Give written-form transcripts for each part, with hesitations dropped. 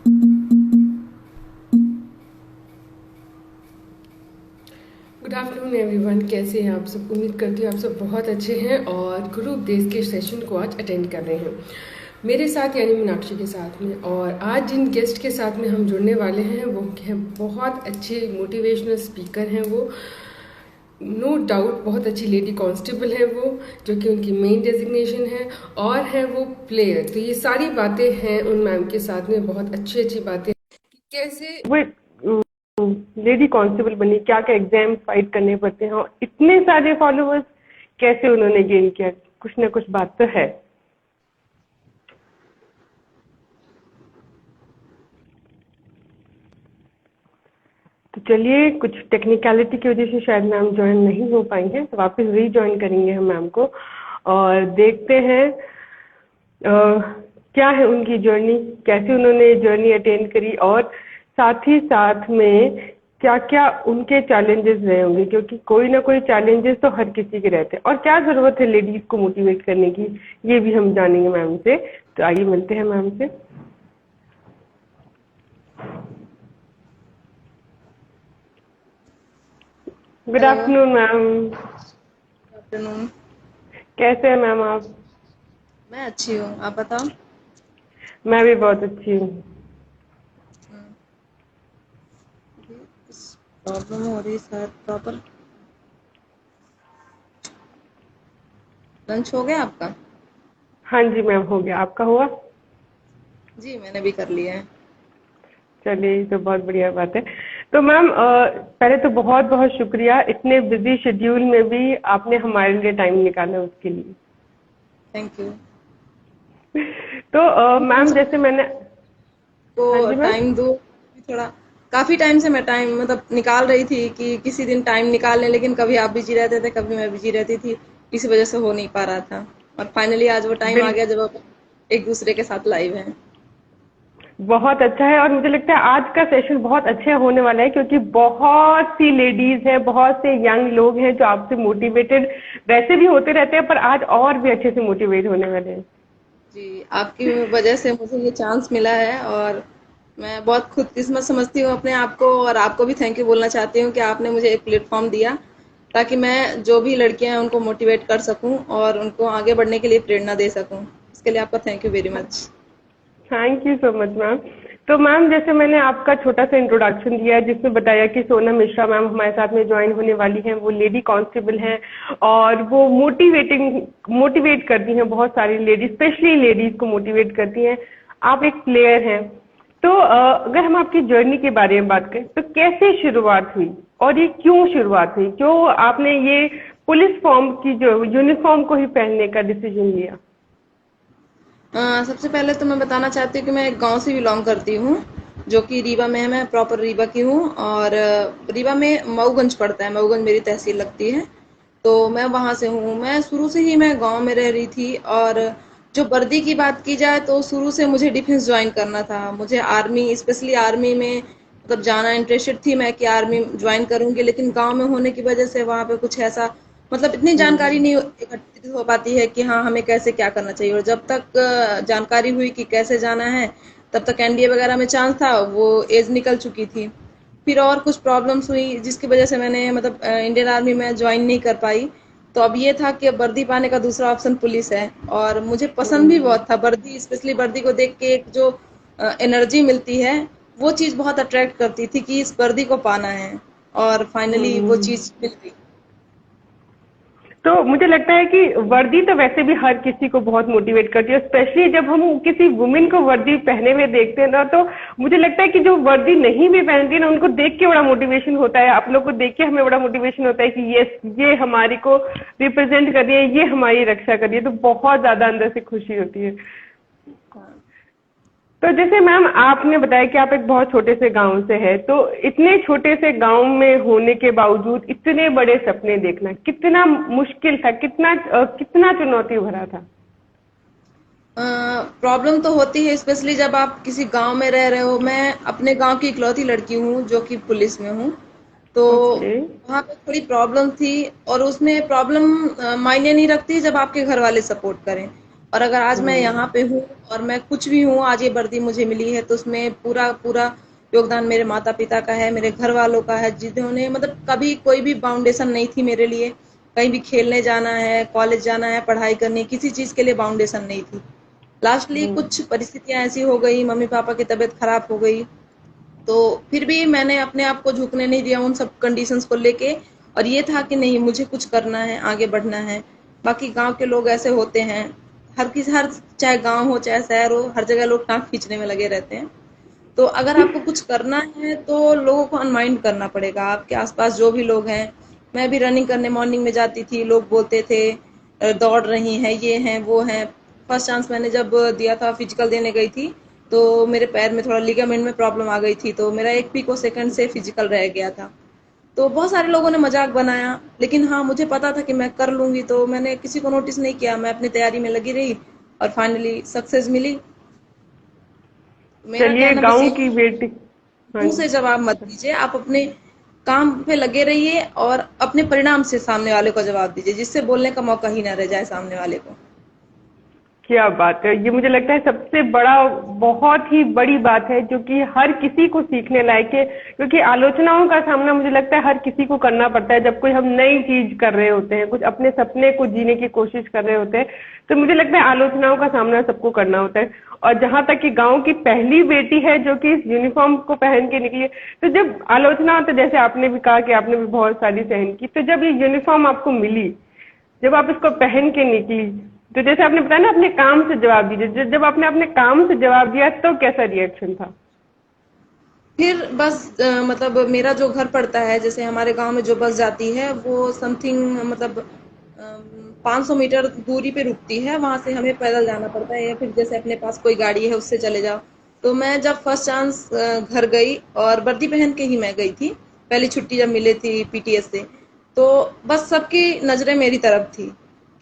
Good afternoon everyone, कैसे हैं आप सब। उम्मीद करती हूँ आप सब बहुत अच्छे हैं और गुरु उपदेश के सेशन को आज अटेंड कर रहे हैं मेरे साथ यानी मीनाक्षी के साथ में। और आज जिन गेस्ट के साथ में हम जुड़ने वाले हैं वो हैं बहुत अच्छे मोटिवेशनल स्पीकर हैं। वो नो डाउट बहुत अच्छी लेडी कांस्टेबल है वो, जो कि उनकी मेन डेजिग्नेशन है, और है वो प्लेयर। तो ये सारी बातें हैं उन मैम के साथ में, बहुत अच्छी अच्छी बातें कैसे वो लेडी कांस्टेबल बनी, क्या क्या एग्जाम फाइट करने पड़ते हैं और इतने सारे फॉलोअर्स कैसे उन्होंने गेन किया। कुछ ना कुछ बात तो है। तो चलिए, कुछ टेक्निकलिटी की वजह से शायद मैम ज्वाइन नहीं हो पाएंगे, तो वापस रीजॉइन करेंगे हम मैम को और देखते हैं क्या है उनकी जर्नी, कैसे उन्होंने जर्नी अटेंड करी और साथ ही साथ में क्या क्या उनके चैलेंजेस रहे होंगे, क्योंकि कोई ना कोई चैलेंजेस तो हर किसी के रहते हैं। और क्या ज़रूरत है लेडीज़ को मोटिवेट करने की, ये भी हम जानेंगे मैम से। तो आइए मिलते हैं मैम से। Good hello. Afternoon ma'am. Afternoon. कैसे हैं मैम आप? मैं अच्छी हूँ, आप बताओ। मैं भी बहुत अच्छी हूँ। अभी कुछ प्रॉब्लम हो रही है शायद प्रॉपर। लंच हो गया आपका? हाँ जी मैम, हो गया। आपका हुआ? जी मैंने भी कर लिया है। चलिए, ये तो बहुत बढ़िया बात है। तो मैम पहले तो बहुत बहुत शुक्रिया, इतने बिजी शेड्यूल में भी आपने हमारे लिए टाइम निकाला उसके लिए। Thank you. तो मैंने मैम जैसे सोचा मैंने, को हाँ जी मैम। टाइम दो। थोड़ा काफी टाइम से मैं टाइम मतलब निकाल रही थी कि किसी दिन टाइम निकाल लें, लेकिन कभी आप बिजी रहते थे, कभी मैं बिजी रहती थी। इस वजह से हो नहीं पा रहा था। और फाइनली आज वो टाइम आ बिल गया जब अब एक दूसरे के साथ लाइव हैं। बहुत अच्छा है और मुझे लगता है आज का सेशन बहुत अच्छा होने वाला है, क्योंकि बहुत सी लेडीज हैं, बहुत से यंग लोग हैं जो आपसे मोटिवेटेड वैसे भी होते रहते हैं, पर आज और भी अच्छे से मोटिवेट होने वाले हैं। जी, आपकी वजह से मुझे ये चांस मिला है और मैं बहुत खुदकिस्मत समझती हूँ अपने आप को, और आपको भी थैंक यू बोलना चाहती हूँ कि आपने मुझे एक प्लेटफॉर्म दिया ताकि मैं जो भी लड़कियां हैं उनको मोटिवेट कर सकूं और उनको आगे बढ़ने के लिए प्रेरणा दे सकूं। इसके लिए आपका thank you very much. Thank you so much ma'am. तो मैम जैसे मैंने आपका छोटा सा इंट्रोडक्शन दिया है, जिसमें बताया कि सोनम मिश्रा मैम हमारे साथ में ज्वाइन होने वाली हैं, वो लेडी कांस्टेबल हैं और वो मोटिवेट करती हैं बहुत सारी लेडीज, स्पेशली लेडीज को मोटिवेट करती हैं। आप एक प्लेयर हैं। तो अगर हम आपकी जर्नी के बारे में बात करें तो कैसे शुरुआत हुई और ये क्यों शुरुआत हुई, क्यों आपने ये पुलिस फॉर्म की जो यूनिफॉर्म को ही पहनने का डिसीजन लिया? सबसे पहले तो मैं बताना चाहती हूँ कि मैं एक गांव से बिलोंग करती हूँ, जो कि रीवा में है। मैं प्रॉपर रीवा की हूँ और रीवा में मऊगंज पड़ता है, मऊगंज मेरी तहसील लगती है। तो मैं वहां से हूँ। मैं शुरू से ही मैं गांव में रह रही थी। और जो वर्दी की बात की जाए तो शुरू से मुझे डिफेंस ज्वाइन करना था। मुझे आर्मी, स्पेशली आर्मी में मतलब जाना इंटरेस्टेड थी मैं कि आर्मी ज्वाइन करूंगी, लेकिन गांव में होने की वजह से वहां पे कुछ ऐसा मतलब इतनी जानकारी नहीं एकत्रित हो पाती है कि हाँ हमें कैसे क्या करना चाहिए। और जब तक जानकारी हुई कि कैसे जाना है, तब तक एनडीए वगैरह में चांस था, वो एज निकल चुकी थी। फिर और कुछ प्रॉब्लम्स हुई जिसकी वजह से मैंने मतलब इंडियन आर्मी में ज्वाइन नहीं कर पाई। तो अब ये था कि अब वर्दी पाने का दूसरा ऑप्शन पुलिस है, और मुझे पसंद भी बहुत था वर्दी। स्पेशली वर्दी को देख के एक जो एनर्जी मिलती है, वो चीज़ बहुत अट्रैक्ट करती थी कि इस वर्दी को पाना है। और फाइनली वो हम्म। चीज़ मिल गई। तो मुझे लगता है कि वर्दी तो वैसे भी हर किसी को बहुत मोटिवेट करती है, स्पेशली जब हम किसी वुमेन को वर्दी पहने हुए देखते हैं ना, तो मुझे लगता है कि जो वर्दी नहीं भी पहनती है ना, उनको देख के बड़ा मोटिवेशन होता है। आप लोग को देख के हमें बड़ा मोटिवेशन होता है कि ये हमारी को रिप्रेजेंट कर रही है, ये हमारी रक्षा कर रही है, तो बहुत ज्यादा अंदर से खुशी होती है। हाँ। तो जैसे मैम आपने बताया कि आप एक बहुत छोटे से गांव से है, तो इतने छोटे से गांव में होने के बावजूद इतने बड़े सपने देखना कितना मुश्किल था, कितना चुनौती भरा था? प्रॉब्लम तो होती है, स्पेशली जब आप किसी गांव में रह रहे हो। मैं अपने गांव की इकलौती लड़की हूँ जो कि पुलिस में हूँ। तो ओके। वहाँ पे थोड़ी प्रॉब्लम थी, और उसमें प्रॉब्लम मायने नहीं रखती जब आपके घर वाले सपोर्ट करें। और अगर आज मैं हम्म। यहाँ पे हूँ और मैं कुछ भी हूँ, आज ये वर्दी मुझे मिली है, तो उसमें पूरा पूरा योगदान मेरे माता पिता का है, मेरे घर वालों का है, जिन्होंने मतलब कभी कोई भी बाउंडेशन नहीं थी मेरे लिए। कहीं भी खेलने जाना है, कॉलेज जाना है, पढ़ाई करनी है, किसी चीज के लिए बाउंडेशन नहीं थी। लास्टली हम्म। कुछ परिस्थितियां ऐसी हो गई, मम्मी पापा की तबीयत खराब हो गई, तो फिर भी मैंने अपने आप को झुकने नहीं दिया उन सब कंडीशंस को लेके। और ये था कि नहीं, मुझे कुछ करना है, आगे बढ़ना है। बाकी गांव के लोग ऐसे होते हैं, हर चाहे गांव हो चाहे शहर हो, हर जगह लोग टांग खींचने में लगे रहते हैं। तो अगर आपको कुछ करना है तो लोगों को अनमाइंड करना पड़ेगा, आपके आसपास जो भी लोग हैं। मैं भी रनिंग करने मॉर्निंग में जाती थी, लोग बोलते थे दौड़ रही हैं, ये हैं वो हैं। फर्स्ट चांस मैंने जब दिया था, फिजिकल देने गई थी, तो मेरे पैर में थोड़ा लिगामेंट में प्रॉब्लम आ गई थी, तो मेरा 1 पिको सेकंड से फिजिकल रह गया था। तो बहुत सारे लोगों ने मजाक बनाया, लेकिन हाँ, मुझे पता था कि मैं कर लूंगी, तो मैंने किसी को नोटिस नहीं किया, मैं अपनी तैयारी में लगी रही और फाइनली सक्सेस मिली। मेरा चलिए, कहना बस गांव यही की है, बेटी। हाँ मुंह से जवाब मत जी। दीजिए, आप अपने काम पे लगे रहिए और अपने परिणाम से सामने वाले को जवाब दीजिए, जिससे बोलने का मौका ही ना रह जाए सामने वाले को। क्या बात है, ये मुझे लगता है सबसे बड़ा, बहुत ही बड़ी बात है जो कि हर किसी को सीखने लायक है। क्योंकि आलोचनाओं का सामना मुझे लगता है हर किसी को करना पड़ता है जब कोई हम नई चीज कर रहे होते हैं, कुछ अपने सपने को जीने की कोशिश कर रहे होते हैं। तो मुझे लगता है आलोचनाओं का सामना सबको करना होता है। और जहां तक कि गांव की पहली बेटी है जो कि इस यूनिफॉर्म को पहन के निकली है, तो जब आलोचना, तो जैसे आपने भी कहा कि आपने भी बहुत सारी सहन की, तो जब ये यूनिफॉर्म आपको मिली, जब आप इसको पहन के निकली, तो जैसे आपने बताया ना अपने काम से जवाब दीजिए, जब आपने अपने काम से जवाब दिया तो कैसा रिएक्शन था? फिर बस मतलब मेरा जो घर पड़ता है, जैसे हमारे गांव में जो बस जाती है वो समथिंग मतलब 500 मीटर दूरी पे रुकती है, वहां से हमें पैदल जाना पड़ता है, या फिर जैसे अपने पास कोई गाड़ी है उससे चले जाओ। तो मैं जब फर्स्ट चांस घर गई, और वर्दी पहन के ही मैं गई थी, पहली छुट्टी जब मिली थी पीटीएस से, तो बस सबकी नजरें मेरी तरफ थी।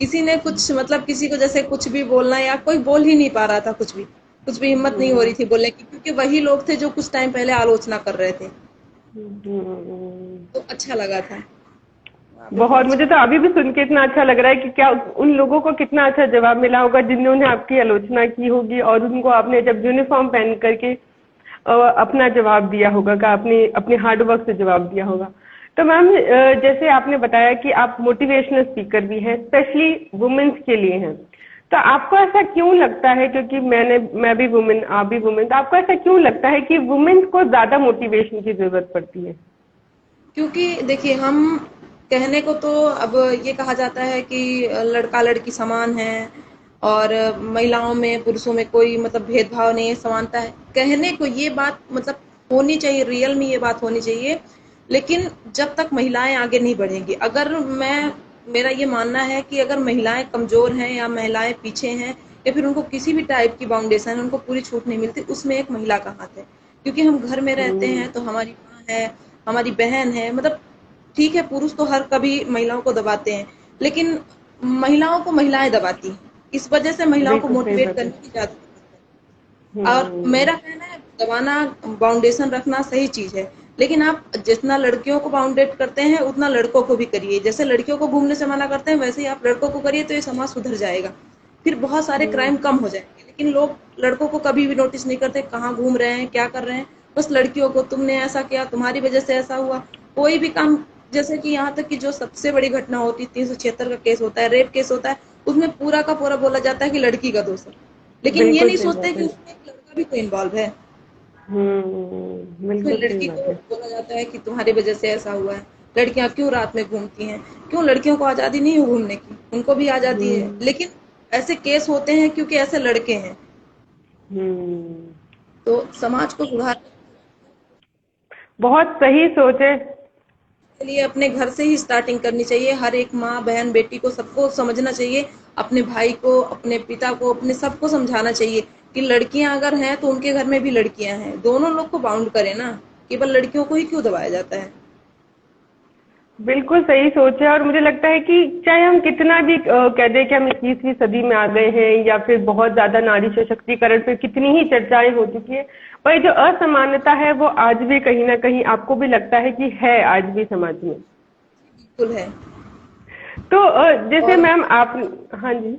किसी ने कुछ मतलब किसी को जैसे कुछ भी बोलना, या कोई बोल ही नहीं पा रहा था कुछ भी हिम्मत नहीं हो रही हम्म। थी बोलने की, क्योंकि वही लोग थे जो कुछ टाइम पहले आलोचना कर रहे थे। हम्म। तो अच्छा लगा था, वहाँ पे बहुत बहुत, अच्छा मुझे तो लगा। अभी भी सुन के इतना अच्छा लग रहा है कि क्या उन लोगों को कितना अच्छा जवाब मिला होगा जिन्होंने आपकी आलोचना की होगी, और उनको आपने जब यूनिफॉर्म पहन करके अपना जवाब दिया होगा, का अपने अपने हार्ड वर्क से जवाब दिया होगा। तो मैम, जैसे आपने बताया कि आप मोटिवेशनल स्पीकर भी हैं, स्पेशली वुमेन्स के लिए हैं, तो आपको ऐसा क्यों लगता है, क्योंकि मैं भी वुमेन, आप भी वुमेन, तो आपको ऐसा क्यों लगता है कि वुमेन्स को ज्यादा मोटिवेशन की जरूरत पड़ती है? क्योंकि देखिए, हम कहने को तो अब ये कहा जाता है कि लड़का लड़की समान है, और महिलाओं में पुरुषों में कोई मतलब भेदभाव नहीं है, समानता है। कहने को ये बात मतलब होनी चाहिए, रियल में ये बात होनी चाहिए, लेकिन जब तक महिलाएं आगे नहीं बढ़ेंगी, अगर मैं मेरा ये मानना है कि अगर महिलाएं कमजोर हैं या महिलाएं पीछे हैं, या फिर उनको किसी भी टाइप की बाउंडेशन है, उनको पूरी छूट नहीं मिलती, उसमें एक महिला का हाथ है। क्योंकि हम घर में रहते हम्म। हैं तो हमारी माँ है, हमारी बहन है, मतलब ठीक है, पुरुष तो हर कभी महिलाओं को दबाते हैं, लेकिन महिलाओं को महिलाएं दबाती हैं। इस वजह से महिलाओं को बिल्कुल सही मोटिवेट बात है। करने की ज्यादा जरूरत है। और हम्म। मेरा कहना है, दबाना, बाउंडेशन रखना सही चीज है, लेकिन आप जितना लड़कियों को बाउंडेट करते हैं उतना लड़कों को भी करिए। जैसे लड़कियों को घूमने से मना करते हैं, वैसे ही आप लड़कों को करिए, तो ये समाज सुधर जाएगा। फिर बहुत सारे हम्म। क्राइम कम हो जाएंगे। लेकिन लोग लड़कों को कभी भी नोटिस नहीं करते, कहाँ घूम रहे हैं, क्या कर रहे हैं। बस लड़कियों को, तुमने ऐसा किया, तुम्हारी वजह से ऐसा हुआ। कोई भी काम, जैसे कि यहाँ तक कि जो सबसे बड़ी घटना होती है, 376 का केस होता है, रेप केस होता है, उसमें पूरा का पूरा बोला जाता है कि लड़की का दोष है। लेकिन ये बिल्कुल नहीं सही सोचते बात कि है। उसमें एक लड़का भी तो इन्वॉल्व है। उसमें बिल्कुल सही लड़की को बात है। बोला जाता है कि तुम्हारी वजह से ऐसा हुआ है। लड़कियां क्यों रात में घूमती हैं? क्यों लड़कियों को आजादी नहीं है घूमने की? उनको भी आजादी है, हम्म। लेकिन ऐसे केस होते हैं क्योंकि ऐसे लड़के हैं। हम्म। तो समाज को सुधारने बहुत सही सोच है। के लिए अपने घर से ही स्टार्टिंग करनी चाहिए। हर एक माँ बहन बेटी को, सबको समझना चाहिए, अपने भाई को, अपने पिता को, अपने सबको समझाना चाहिए कि लड़कियां अगर हैं तो उनके घर में भी लड़कियां हैं, दोनों लोग को बाउंड करें ना, केवल लड़कियों को ही क्यों दबाया जाता है। बिल्कुल सही सोच है, और मुझे लगता है कि चाहे हम कितना भी कह दें कि हम 21वीं सदी में आ गए हैं, या फिर बहुत ज्यादा नारी सशक्तिकरण पे कितनी ही चर्चाएं हो चुकी है, पर जो असमानता है वो आज भी कहीं ना कहीं आपको भी लगता है कि है आज भी समाज में। बिल्कुल है। तो जैसे और मैम आप, हाँ जी।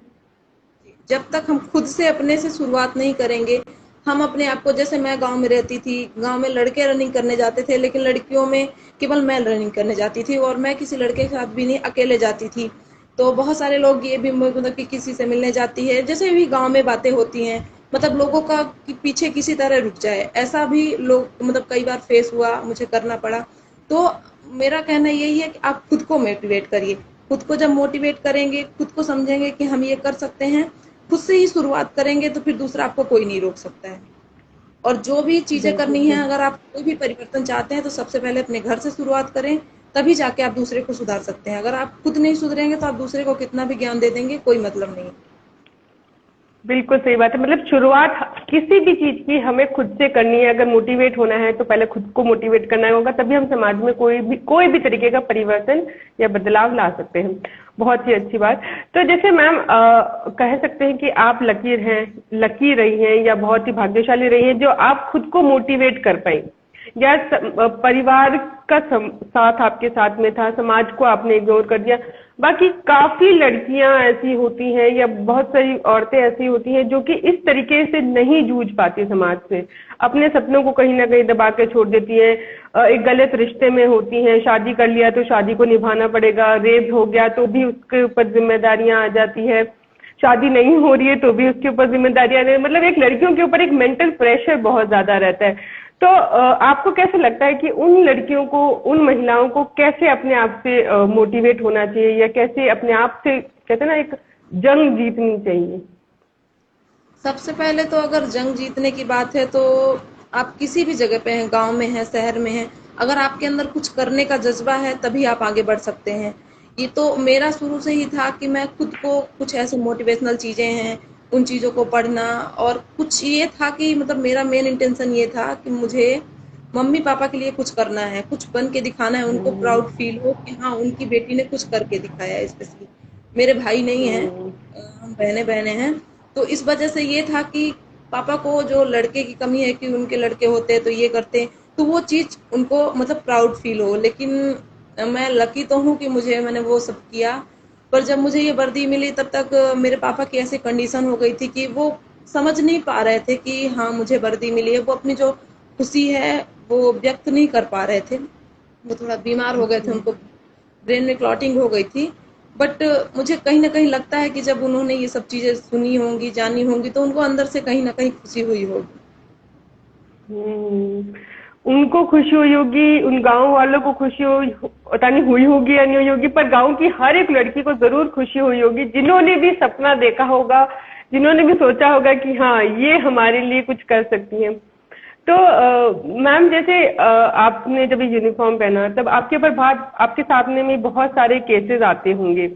जब तक हम खुद से अपने से शुरुआत नहीं करेंगे, हम अपने आप को, जैसे मैं गांव में रहती थी, गांव में लड़के रनिंग करने जाते थे, लेकिन लड़कियों में केवल मैं रनिंग करने जाती थी, और मैं किसी लड़के के साथ भी नहीं, अकेले जाती थी। तो बहुत सारे लोग ये भी मतलब कि किसी से मिलने जाती है, जैसे भी गांव में बातें होती हैं, मतलब लोगों का कि पीछे किसी तरह रुक जाए, ऐसा भी लोग मतलब कई बार फेस हुआ, मुझे करना पड़ा। तो मेरा कहना यही है कि आप खुद को मोटिवेट करिए। खुद को जब मोटिवेट करेंगे, खुद को समझेंगे कि हम ये कर सकते हैं, खुद से ही शुरुआत करेंगे, तो फिर दूसरा आपको कोई नहीं रोक सकता है। और जो भी चीजें बिल्कुल करनी है, बिल्कुल। अगर आप कोई भी परिवर्तन चाहते हैं, तो सबसे पहले अपने घर से शुरुआत करें, तभी जाके आप दूसरे को सुधार सकते हैं। अगर आप खुद नहीं सुधरेंगे, तो आप दूसरे को कितना भी ज्ञान दे देंगे, कोई मतलब नहीं। बिल्कुल सही बात है। मतलब शुरुआत किसी भी चीज की हमें खुद से करनी है। अगर मोटिवेट होना है तो पहले खुद को मोटिवेट करना होगा, तभी हम समाज में कोई भी तरीके का परिवर्तन या बदलाव ला सकते हैं। बहुत ही अच्छी बात। तो जैसे मैम कह सकते हैं कि आप लकी रही हैं या बहुत ही भाग्यशाली रही हैं जो आप खुद को मोटिवेट कर पाई, या परिवार का साथ आपके साथ में था, समाज को आपने इग्नोर कर दिया। बाकी काफी लड़कियां ऐसी होती हैं या बहुत सारी औरतें ऐसी होती हैं जो कि इस तरीके से नहीं जूझ पाती समाज से, अपने सपनों को कहीं ना कहीं दबा के छोड़ देती हैं। एक गलत रिश्ते में होती हैं, शादी कर लिया तो शादी को निभाना पड़ेगा, रेप हो गया तो भी उसके ऊपर जिम्मेदारियां आ जाती है, शादी नहीं हो रही है तो भी उसके ऊपर जिम्मेदारियां नहीं, मतलब एक लड़कियों के ऊपर एक मेंटल प्रेशर बहुत ज्यादा रहता है। तो आपको कैसे लगता है कि उन लड़कियों को, उन महिलाओं को कैसे अपने आप से मोटिवेट होना चाहिए, या कैसे अपने आप से, कहते हैं ना, एक जंग जीतनी चाहिए? सबसे पहले तो अगर जंग जीतने की बात है, तो आप किसी भी जगह पे हैं, गांव में हैं, शहर में हैं, अगर आपके अंदर कुछ करने का जज्बा है, तभी आप आगे बढ़ सकते हैं। ये तो मेरा शुरू से ही था कि मैं खुद को, कुछ ऐसे मोटिवेशनल चीजें हैं, उन चीजों को पढ़ना, और कुछ ये था कि मतलब मेरा मेन इंटेंशन ये था कि मुझे मम्मी पापा के लिए कुछ करना है, कुछ बन के दिखाना है, उनको प्राउड फील हो कि हाँ, उनकी बेटी ने कुछ करके दिखाया है। स्पेशली मेरे भाई नहीं हैं, हम्म। हम बहने बहने हैं। तो इस वजह से ये था कि पापा को जो लड़के की कमी है, कि उनके लड़के होते तो ये करते, तो वो चीज उनको मतलब प्राउड फील हो। लेकिन मैं लकी तो हूँ कि मैंने वो सब किया। पर जब मुझे ये वर्दी मिली, तब तक मेरे पापा की ऐसी कंडीशन हो गई थी कि वो समझ नहीं पा रहे थे कि हाँ, मुझे वर्दी मिली है। वो अपनी जो खुशी है, वो व्यक्त नहीं कर पा रहे थे। वो थोड़ा बीमार हो गए थे, उनको ब्रेन में क्लॉटिंग हो गई थी। बट मुझे कहीं ना कहीं लगता है कि जब उन्होंने ये सब चीजें सुनी होंगी, जानी होंगी, तो उनको अंदर से कहीं ना कहीं खुशी हुई होगी। हम्म। उनको खुशी हुई होगी, उन गांव वालों को खुशी हुई, पता नहीं हुई होगी या नहीं हुई होगी, पर गांव की हर एक लड़की को जरूर खुशी हुई होगी, जिन्होंने भी सपना देखा होगा, जिन्होंने भी सोचा होगा कि हाँ, ये हमारे लिए कुछ कर सकती हैं। तो मैम, जैसे आपने जब ये यूनिफॉर्म पहना, तब आपके ऊपर बहुत, आपके सामने में बहुत सारे केसेस आते होंगे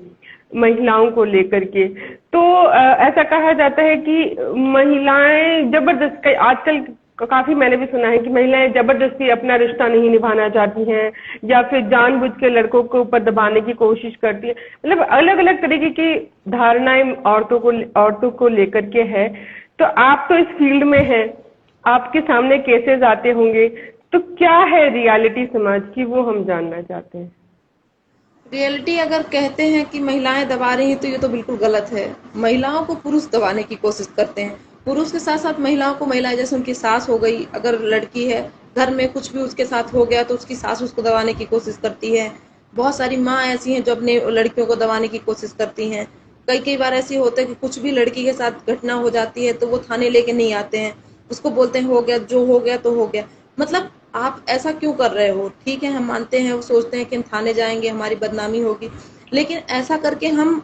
महिलाओं को लेकर के। तो ऐसा कहा जाता है कि महिलाएं जबरदस्त, आजकल काफी मैंने भी सुना है कि महिलाएं जबरदस्ती अपना रिश्ता नहीं निभाना चाहती हैं, या फिर जानबूझ के लड़कों के ऊपर दबाने की कोशिश करती है। मतलब अलग अलग तरीके की धारणाएं औरतों को लेकर के है। तो आप तो इस फील्ड में हैं, आपके सामने केसेस आते होंगे, तो क्या है रियलिटी समाज की, वो हम जानना चाहते हैं। रियलिटी अगर कहते हैं कि महिलाएं दबा रही हैं, तो ये तो बिल्कुल गलत है। महिलाओं को पुरुष दबाने की कोशिश करते हैं। पुरुष के साथ साथ महिलाओं को, महिलाएं जैसे उनकी सास हो गई, अगर लड़की है, घर में कुछ भी उसके साथ हो गया, तो उसकी सास उसको दबाने की कोशिश करती है। बहुत सारी माँ ऐसी हैं जो अपने लड़कियों को दबाने की कोशिश करती हैं। कई कई बार ऐसी होता है कि कुछ भी लड़की के साथ घटना हो जाती है, तो वो थाने लेके नहीं आते हैं, उसको बोलते हैं हो गया, जो हो गया तो हो गया। मतलब आप ऐसा क्यों कर रहे हो? ठीक है, हम मानते हैं, वो सोचते हैं कि हम थाने जाएंगे, हमारी बदनामी होगी, लेकिन ऐसा करके हम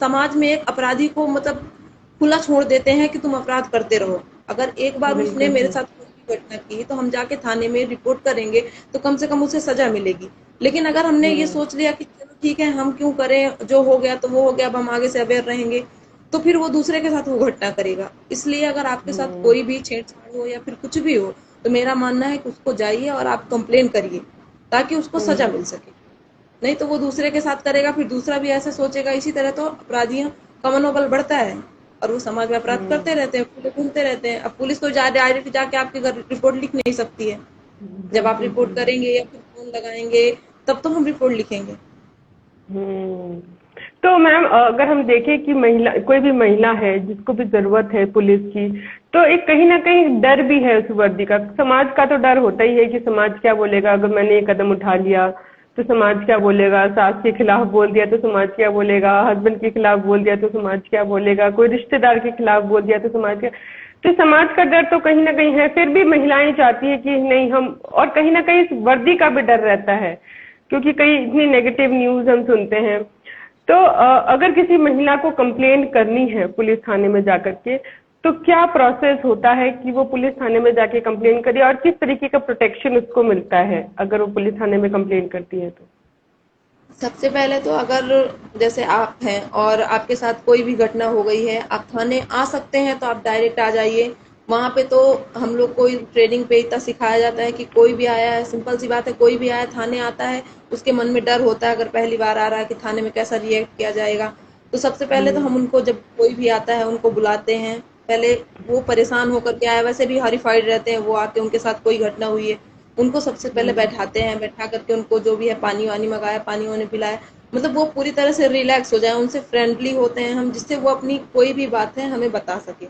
समाज में एक अपराधी को मतलब खुला छोड़ देते हैं कि तुम अपराध करते रहो। अगर एक बार उसने बिल्कुल मेरे साथ कोई भी घटना की, तो हम जाके थाने में रिपोर्ट करेंगे, तो कम से कम उसे सजा मिलेगी। लेकिन अगर हमने ये हम्म। सोच लिया कि चलो ठीक है, हम क्यों करें, जो हो गया तो वो हो गया, अब हम आगे से अवेयर रहेंगे, तो फिर वो दूसरे के साथ वो घटना करेगा। इसलिए अगर आपके साथ हम्म। कोई भी छेड़छाड़ हो या फिर कुछ भी हो, तो मेरा मानना है कि उसको जाइए और आप कंप्लेन करिए, ताकि उसको सजा मिल हम्म। सके। नहीं तो वो दूसरे के साथ करेगा, फिर दूसरा भी ऐसे सोचेगा। इसी तरह तो अपराधियों का मनोबल बढ़ता है, और वो समाज में अपराध हम्म। करते रहते हैं, पूरे घूमते रहते हैं। अब पुलिस तो डायरेक्ट जाके आपके घर रिपोर्ट लिख नहीं सकती है। जब आप बिल्कुल रिपोर्ट बिल्कुल। करेंगे या फिर फोन लगाएंगे, तब तो हम रिपोर्ट लिखेंगे। हम्म। तो मैम अगर हम देखें कि महिला कोई भी महिला है जिसको भी जरूरत है पुलिस की, तो एक कहीं ना कहीं डर भी है उस वर्दी का। समाज का तो डर होता ही है कि समाज क्या बोलेगा, अगर मैंने ये कदम उठा लिया तो समाज क्या बोलेगा, सास के खिलाफ बोल दिया तो समाज क्या बोलेगा, हस्बैंड के खिलाफ बोल दिया तो समाज क्या बोलेगा, कोई रिश्तेदार के खिलाफ बोल दिया तो समाज क्या। तो समाज का डर तो कहीं ना कहीं है, फिर भी महिलाएं चाहती है कि नहीं हम, और कहीं ना कहीं इस वर्दी का भी डर रहता है क्योंकि कई इतनी नेगेटिव न्यूज हम सुनते हैं। तो अगर किसी महिला को कंप्लेंट करनी है पुलिस थाने में जाकर के, तो क्या प्रोसेस होता है कि वो पुलिस थाने में जाके कंप्लेंट करे, और किस तरीके का प्रोटेक्शन उसको मिलता है अगर वो पुलिस थाने में कंप्लेंट करती है तो? सबसे पहले तो अगर जैसे आप हैं और आपके साथ कोई भी घटना हो गई है, आप थाने आ सकते हैं तो आप डायरेक्ट आ जाइए। वहाँ पे तो हम लोग को ट्रेनिंग पे इतना सिखाया जाता है कि कोई भी आया है, सिंपल सी बात है, कोई भी आया थाने आता है, उसके मन में डर होता है अगर पहली बार आ रहा है कि थाने में कैसा रिएक्ट किया जाएगा। तो सबसे पहले तो हम उनको, जब कोई भी आता है उनको बुलाते हैं। पहले वो परेशान होकर के आए, वैसे भी हॉरिफाइड रहते हैं, वो आके उनके साथ कोई घटना हुई है, उनको सबसे पहले बैठाते हैं, बैठा करके उनको जो भी है पानी वानी मंगाया, पानी वानी पिलाया, मतलब वो पूरी तरह से रिलैक्स हो जाए, उनसे फ्रेंडली होते हैं हम, जिससे वो अपनी कोई भी बात है हमें बता सके।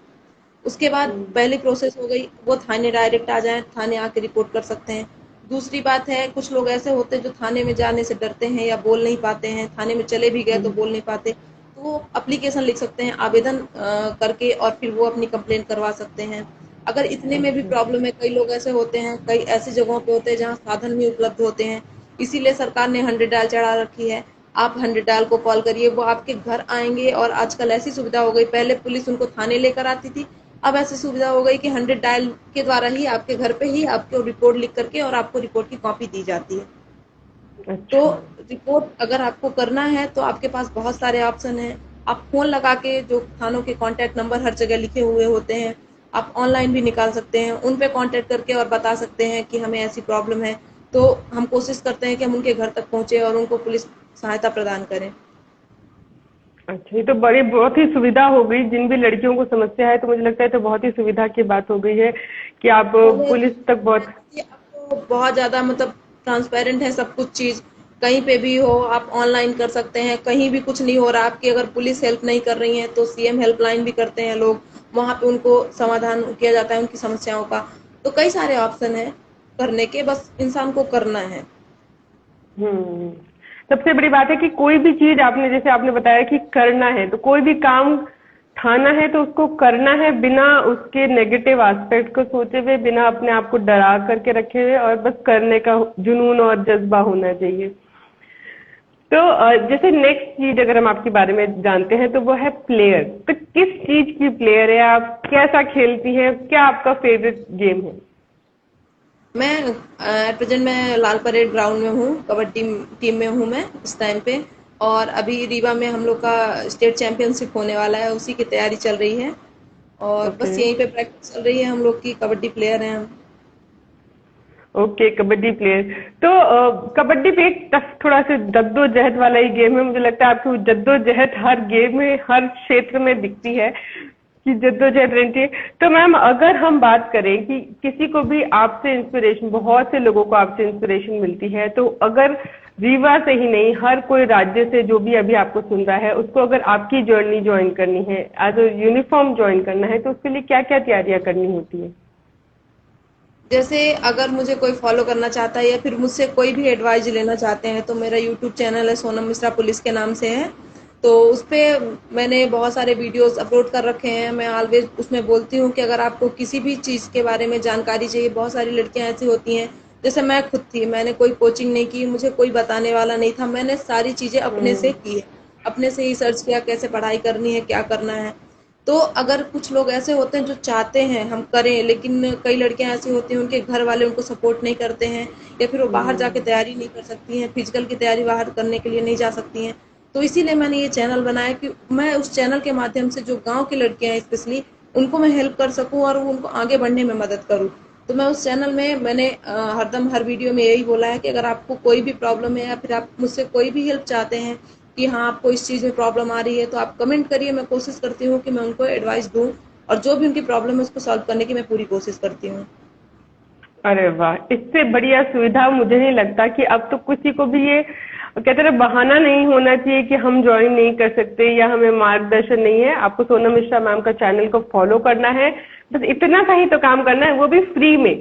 उसके बाद पहली प्रोसेस हो गई, वो थाने डायरेक्ट आ जाए, थाने आके रिपोर्ट कर सकते हैं। दूसरी बात है, कुछ लोग ऐसे होते हैं जो थाने में जाने से डरते हैं या बोल नहीं पाते हैं, थाने में चले भी गए तो बोल नहीं पाते, तो वो एप्लीकेशन लिख सकते हैं, आवेदन करके, और फिर वो अपनी कंप्लेन करवा सकते हैं। अगर इतने में भी प्रॉब्लम है, कई लोग ऐसे होते हैं, कई ऐसी जगहों पे होते हैं जहाँ साधन भी उपलब्ध होते हैं, इसीलिए सरकार ने 100 डायल चढ़ा रखी है। आप 100 डायल को कॉल करिए, वो आपके घर आएंगे, और आजकल ऐसी सुविधा हो गई, पहले पुलिस उनको थाने लेकर आती थी, अब ऐसी सुविधा हो गई कि 100 डायल के द्वारा ही आपके घर पे ही आपको रिपोर्ट लिख करके और आपको रिपोर्ट की कॉपी दी जाती है। तो अच्छा। रिपोर्ट अगर आपको करना है तो आपके पास बहुत सारे ऑप्शन हैं। आप फोन लगा के, जो थानों के कॉन्टैक्ट नंबर हर जगह लिखे हुए होते हैं, आप ऑनलाइन भी निकाल सकते हैं, उन पे कॉन्टैक्ट करके और बता सकते हैं कि हमें ऐसी प्रॉब्लम है। तो हम कोशिश करते हैं कि हम उनके घर तक पहुंचे और उनको पुलिस सहायता प्रदान करें। अच्छा, ये तो बड़ी बहुत ही सुविधा हो गई, जिन भी लड़कियों को समस्या है तो मुझे लगता है तो बहुत ही सुविधा की बात हो गई है कि आप पहले पुलिस तक बहुत। अब तो बहुत ज्यादा, मतलब ट्रांसपेरेंट है सब कुछ चीज, कहीं पे भी हो आप ऑनलाइन कर सकते हैं, कहीं भी कुछ नहीं हो रहा आपकी, अगर पुलिस हेल्प नहीं कर रही है तो सीएम हेल्पलाइन भी करते हैं लोग, वहां पे उनको समाधान किया जाता है उनकी समस्याओं का। तो कई सारे ऑप्शन है करने के, बस इंसान को करना है। हम्म। सबसे बड़ी बात है कि कोई भी चीज आपने, जैसे आपने बताया कि करना है, तो कोई भी काम ठाना है तो उसको करना है बिना उसके नेगेटिव एस्पेक्ट को सोचे हुए, बिना अपने आप को डरा करके रखे हुए, और बस करने का जुनून और जज्बा होना चाहिए। तो जैसे नेक्स्ट चीज अगर हम आपके बारे में जानते हैं तो वो है प्लेयर। तो किस चीज की प्लेयर है आप, कैसा खेलती हैं, क्या आपका फेवरेट गेम है? मैं एट प्रेजेंट मैं लाल परेड ग्राउंड में हूँ, कबड्डी टीम में हूँ मैं इस टाइम पे। और अभी रीवा में हम लोग का स्टेट चैंपियनशिप होने वाला है, उसी की तैयारी चल रही है, और ओके। बस यहीं पे प्रैक्टिस चल रही है, हम लोग की कबड्डी प्लेयर हैं हम। Okay, kabaddi player. तो कबड्डी भी एक टफ, थोड़ा सा जद्दोजहद वाला ही गेम है। मुझे लगता है आपको जद्दोजहद हर गेम में, हर क्षेत्र में दिखती है कि जद्दोजहद रहती है। तो मैम अगर हम बात करें कि किसी को भी आपसे इंस्पिरेशन, बहुत से लोगों को आपसे इंस्पिरेशन मिलती है, तो अगर रीवा से ही नहीं, हर कोई राज्य से जो भी अभी आपको सुन रहा है, उसको अगर आपकी जर्नी ज्वाइन करनी है, एज अ यूनिफॉर्म ज्वाइन करना है, तो उसके लिए क्या क्या तैयारियां करनी होती है? जैसे अगर मुझे कोई फॉलो करना चाहता है या फिर मुझसे कोई भी एडवाइस लेना चाहते हैं, तो मेरा यूट्यूब चैनल है, सोनम मिश्रा पुलिस के नाम से है। तो उस पे मैंने बहुत सारे वीडियोस अपलोड कर रखे हैं। मैं ऑलवेज उसमें बोलती हूँ कि अगर आपको किसी भी चीज़ के बारे में जानकारी चाहिए, बहुत सारी लड़कियां ऐसी होती हैं, जैसे मैं खुद थी, मैंने कोई कोचिंग नहीं की, मुझे कोई बताने वाला नहीं था, मैंने सारी चीज़ें अपने से हम्म। की है, अपने से ही सर्च किया कैसे पढ़ाई करनी है, क्या करना है। तो अगर कुछ लोग ऐसे होते हैं जो चाहते हैं हम करें, लेकिन कई लड़कियां ऐसी होती हैं उनके घर वाले उनको सपोर्ट नहीं करते हैं, या फिर वो बाहर जाके तैयारी नहीं कर सकती हैं, फिजिकल की तैयारी बाहर करने के लिए नहीं जा सकती हैं। तो इसीलिए मैंने ये चैनल बनाया कि मैं उस चैनल के माध्यम से जो गांव की लड़कियां हैं स्पेशली, उनको मैं हेल्प कर सकूं और उनको आगे बढ़ने में मदद करूं। तो मैं उस चैनल में मैंने हरदम हर वीडियो में यही बोला है कि अगर आपको कोई भी प्रॉब्लम है या फिर आप मुझसे कोई भी हेल्प चाहते हैं कि हाँ आपको इस चीज़ में प्रॉब्लम आ रही है, तो आप कमेंट करिए, मैं कोशिश करती हूँ कि मैं उनको एडवाइस दूँ, और जो भी उनकी प्रॉब्लम है उसको सॉल्व करने की मैं पूरी कोशिश करती हूँ। अरे वाह, इससे बढ़िया सुविधा मुझे नहीं लगता कि अब तो किसी को भी ये कहते हैं बहाना नहीं होना चाहिए कि हम ज्वाइन नहीं कर सकते या हमें मार्गदर्शन नहीं है। आपको सोनम मिश्रा मैम का चैनल को फॉलो करना है, बस इतना सा ही तो काम करना है, वो भी फ्री में।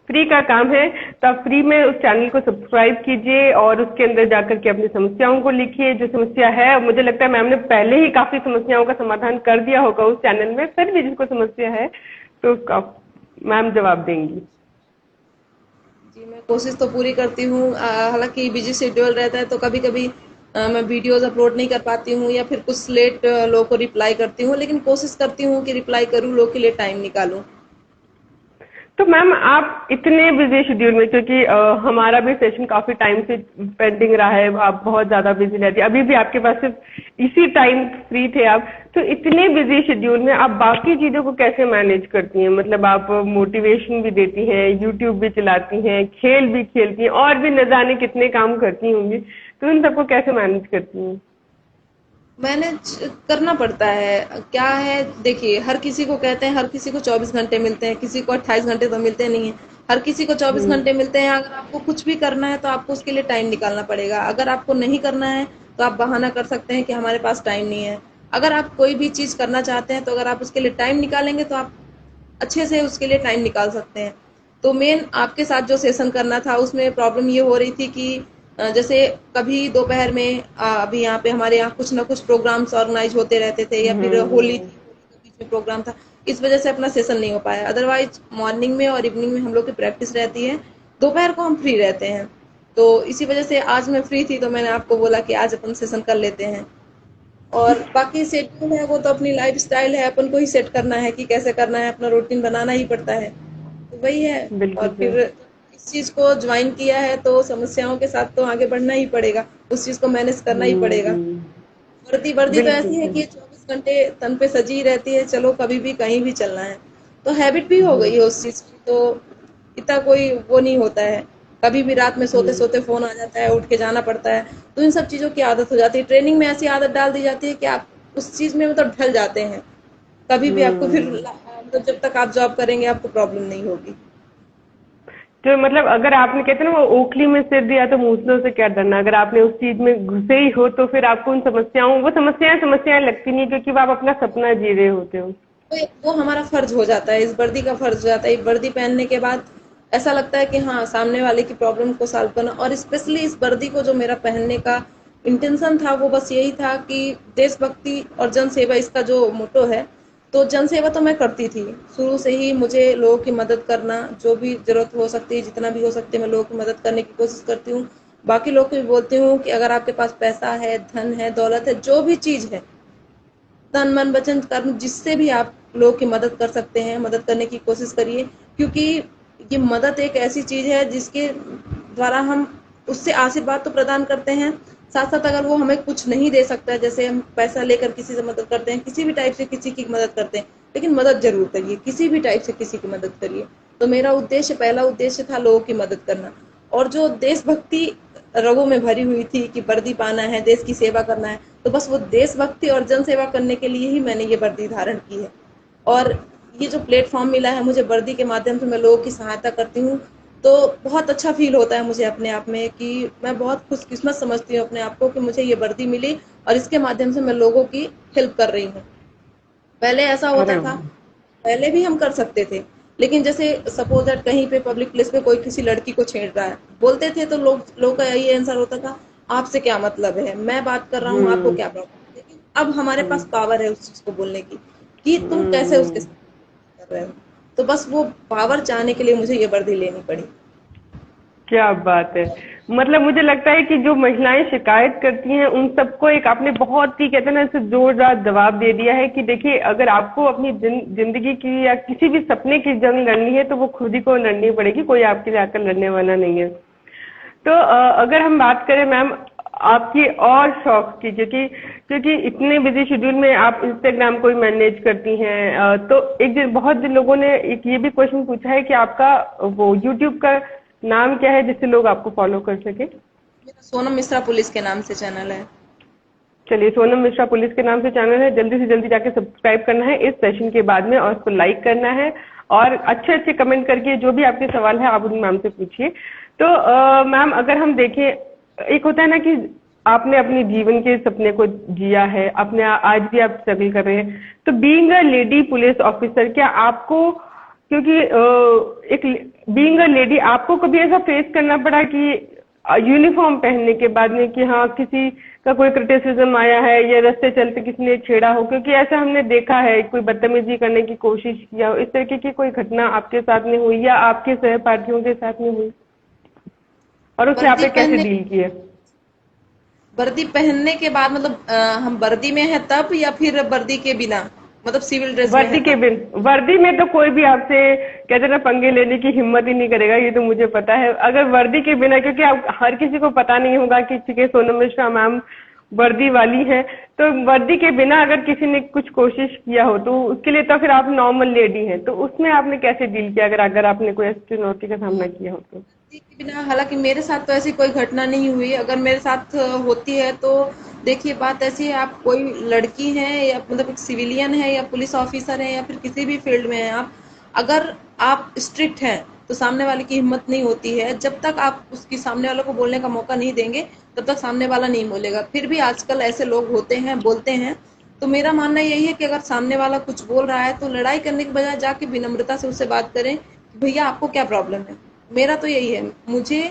फ्री का काम है, तो आप फ्री में उस चैनल को सब्सक्राइब कीजिए और उसके अंदर जाकर के अपनी समस्याओं को लिखिए। जो समस्या है, मुझे लगता है मैम ने पहले ही काफी समस्याओं का समाधान कर दिया होगा उस चैनल में, फिर भी जिसको समस्या है तो उसका मैम जवाब देंगी। जी, मैं कोशिश तो पूरी करती हूँ। हालांकि बिजी शेड्यूल रहता है तो कभी कभी मैं वीडियोस अपलोड नहीं कर पाती हूँ या फिर कुछ लेट लोगों को रिप्लाई करती हूँ, लेकिन कोशिश करती हूँ कि रिप्लाई करूँ, लोगों के लिए टाइम निकालूं। तो मैम आप इतने बिजी शेड्यूल में, क्योंकि हमारा भी सेशन काफी टाइम से पेंडिंग रहा है, आप बहुत ज्यादा बिजी रहती है, अभी भी आपके पास सिर्फ इसी टाइम फ्री थे आप, तो इतने बिजी शेड्यूल में आप बाकी चीजों को कैसे मैनेज करती हैं? मतलब आप मोटिवेशन भी देती हैं, यूट्यूब भी चलाती हैं, खेल भी खेलती हैं, और भी न जाने कितने काम करती होंगी, तो इन सबको कैसे मैनेज करती हैं? मैनेज करना पड़ता है। क्या है, देखिए, हर किसी को कहते हैं, हर किसी को 24 घंटे मिलते हैं, किसी को 28 घंटे तो मिलते नहीं है। हर किसी को 24 हम्म। घंटे मिलते हैं। अगर आपको कुछ भी करना है तो आपको उसके लिए टाइम निकालना पड़ेगा। अगर आपको नहीं करना है तो आप बहाना कर सकते हैं कि हमारे पास टाइम नहीं है। अगर आप कोई भी चीज करना चाहते हैं तो अगर आप उसके लिए टाइम निकालेंगे तो आप अच्छे से उसके लिए टाइम निकाल सकते हैं। तो मेन आपके साथ जो सेशन करना था उसमें प्रॉब्लम ये हो रही थी कि जैसे कभी दोपहर में अभी यहाँ पे हमारे यहाँ कुछ ना कुछ प्रोग्राम्स ऑर्गेनाइज होते रहते थे, या फिर होली हम्म। थी, होली के बीच में प्रोग्राम था, इस वजह से अपना सेशन नहीं हो पाया। अदरवाइज मॉर्निंग में और इवनिंग में हम लोग की प्रैक्टिस रहती है, दोपहर को हम फ्री रहते हैं। तो इसी वजह से आज मैं फ्री थी तो मैंने आपको बोला कि आज अपन सेशन कर लेते हैं। और बाकी शेड्यूल है वो तो अपनी लाइफ स्टाइल है, अपन को ही सेट करना है कि कैसे करना है, अपना रूटीन बनाना ही पड़ता है, तो वही है। बिल्कुल और सही। फिर इस चीज को ज्वाइन किया है तो समस्याओं के साथ तो आगे बढ़ना ही पड़ेगा, उस चीज को मैनेज करना ही पड़ेगा। हम्म। वर्दी वर्दी तो बिल्कुल ऐसी है सही। कि 24 घंटे तन पे सजी रहती है, चलो कभी भी कहीं भी चलना है। तो हैबिट भी हो गई है उस चीज की, तो इतना कोई वो नहीं होता है। कभी भी रात में सोते हम्म। सोते फोन आ जाता है, उठ के जाना पड़ता है, तो इन सब चीजों की आदत हो जाती है। ट्रेनिंग में ऐसी आदत डाल दी जाती है कि आप उस चीज में मतलब ढल जाते हैं। कभी भी आपको फिर हम्म। मतलब जब तक आप जॉब करेंगे आपको प्रॉब्लम नहीं होगी। तो मतलब अगर आपने कहते हैं ना वो ओखली में सिर दिया तो मूसलों से क्या डरना, अगर आपने उस चीज में घुसे ही हो तो फिर आपको उन समस्याओं, वो समस्याएं समस्याएं लगती नहीं, क्योंकि वो आप अपना सपना जी रहे होते हो। तो वो हमारा फर्ज हो जाता है, इस वर्दी का फर्ज हो जाता है। वर्दी पहनने के बाद ऐसा लगता है कि हाँ, सामने वाले की प्रॉब्लम को सॉल्व करना। और स्पेशली इस वर्दी को जो मेरा पहनने का इंटेंशन था वो बस यही था कि देशभक्ति और जन सेवा इसका जो मोटो है, तो जन सेवा तो मैं करती थी शुरू से ही। मुझे लोगों की मदद करना, जो भी जरूरत हो सकती है, जितना भी हो सकती है, मैं लोगों की मदद करने की कोशिश करती हूँ। बाकी लोग को भी बोलती हूँ कि अगर आपके पास पैसा है, धन है, दौलत है, जो भी चीज है, तन मन वचन कर्म, जिससे भी आप लोगों की मदद कर सकते हैं, मदद करने की कोशिश करिए। क्योंकि ये मदद एक ऐसी चीज है जिसके द्वारा हम उससे आशीर्वाद तो प्रदान करते हैं, साथ साथ अगर वो हमें कुछ नहीं दे सकता है, जैसे हम पैसा लेकर किसी से मदद करते हैं, किसी भी टाइप से किसी की मदद करते हैं, लेकिन मदद जरूर करिए, किसी भी टाइप से किसी की मदद करिए। तो मेरा उद्देश्य, पहला उद्देश्य था लोगों की मदद करना। और जो देशभक्ति रगों में भरी हुई थी कि वर्दी पाना है, देश की सेवा करना है, तो बस वो देशभक्ति और जन सेवा करने के लिए ही मैंने ये वर्दी धारण की है। और ये जो प्लेटफॉर्म मिला है मुझे, वर्दी के माध्यम से मैं लोगों की सहायता करती हूँ, तो बहुत अच्छा फील होता है मुझे अपने आप में कि मैं बहुत खुशकिस्मत समझती हूँ अपने आप को कि मुझे ये वर्दी मिली और इसके माध्यम से मैं लोगों की हेल्प कर रही हूँ। पहले ऐसा अरे होता था, वाह। पहले भी हम कर सकते थे, लेकिन जैसे सपोज दैट कहीं पे पब्लिक प्लेस पे कोई किसी लड़की को छेड़ रहा है, बोलते थे तो लोग का यही आंसर होता था, आपसे क्या मतलब है, मैं बात कर रहा हूँ, आपको हम्म। क्या प्रॉब्लम। लेकिन अब हमारे हम्म। पास पावर है उस चीज को बोलने की कि तुम कैसे उसके हम्म। साथ कर रहे हो। तो बस वो पावर चाहने के लिए मुझे ये वर्दी लेनी पड़ी। क्या बात है। मतलब मुझे लगता है कि जो महिलाएं शिकायत करती हैं उन सबको एक आपने बहुत ही कहते हैं ना ऐसे जोरदार जवाब दे दिया है कि देखिए, अगर आपको अपनी जिंदगी की या किसी भी सपने की जंग लड़नी है तो वो खुद ही को लड़नी पड़ेगी, कोई आपके लिए आकर लड़ने वाला नहीं है। तो अगर हम बात करें मैम आपकी और शौक की, क्योंकि क्योंकि इतने बिजी शेड्यूल में आप इंस्टाग्राम को भी मैनेज करती हैं, तो एक दिन बहुत दिन लोगों ने एक ये भी क्वेश्चन पूछा है कि आपका वो यूट्यूब का नाम क्या है जिससे लोग आपको फॉलो कर सके? मेरा सोनम मिश्रा पुलिस के नाम से चैनल है। चलिए, सोनम मिश्रा पुलिस के नाम से चैनल है, जल्दी से जल्दी जाके सब्सक्राइब करना है इस सेशन के बाद में और उसको लाइक करना है। और अच्छे अच्छे कमेंट करके जो भी आपके सवाल है आप उन मैम से पूछिए। तो मैम अगर हम देखें, एक होता है ना कि आपने अपने जीवन के सपने को जिया है, अपने आज भी आप स्ट्रगल कर रहे हैं, तो being a lady police officer, क्या आपको, क्योंकि एक बीइंग अ लेडी आपको कभी ऐसा फेस करना पड़ा कि यूनिफॉर्म पहनने के बाद में कि हाँ किसी का कोई क्रिटिसिज्म आया है या रास्ते चलते किसी ने छेड़ा हो, क्योंकि ऐसा हमने देखा है कोई बदतमीजी करने की कोशिश किया हो, इस तरीके की कोई घटना आपके साथ में हुई या आपके सहपाठियों के साथ में हुई, और उससे वर्दी आपने कैसे पहनने डील किया? वर्दी पहनने के बाद मतलब हम वर्दी में हैं तब या फिर वर्दी के बिना, मतलब सिविल ड्रेस में वर्दी है के तब? बिन वर्दी में तो कोई भी आपसे कहते हैं ना पंगे लेने की हिम्मत ही नहीं करेगा, ये तो मुझे पता है। अगर वर्दी के बिना, क्योंकि आप हर किसी को पता नहीं होगा कि ठीक है सोनम मिश्रा मैम वर्दी वाली है, तो वर्दी के बिना अगर किसी ने कुछ कोशिश किया हो तो उसके लिए तो फिर आप नॉर्मल लेडी हैं, तो उसमें आपने कैसे डील किया अगर अगर आपने कोई ऐसी चुनौती का सामना किया हो तो? वर्दी के बिना हालांकि मेरे साथ तो ऐसी कोई घटना नहीं हुई। अगर मेरे साथ होती है तो देखिए बात ऐसी है, आप कोई लड़की हैं या मतलब एक सिविलियन है या पुलिस ऑफिसर है या फिर किसी भी फील्ड में हैं आप, अगर आप स्ट्रिक्ट हैं तो सामने वाले की हिम्मत नहीं होती है। जब तक आप उसकी सामने वाले को बोलने का मौका नहीं देंगे तब तक सामने वाला नहीं बोलेगा। फिर भी आजकल ऐसे लोग होते हैं, बोलते हैं। तो मेरा मानना यही है कि अगर सामने वाला कुछ बोल रहा है तो लड़ाई करने के बजाय जाके विनम्रता से उससे बात करें कि भैया आपको क्या प्रॉब्लम है। मेरा तो यही है, मुझे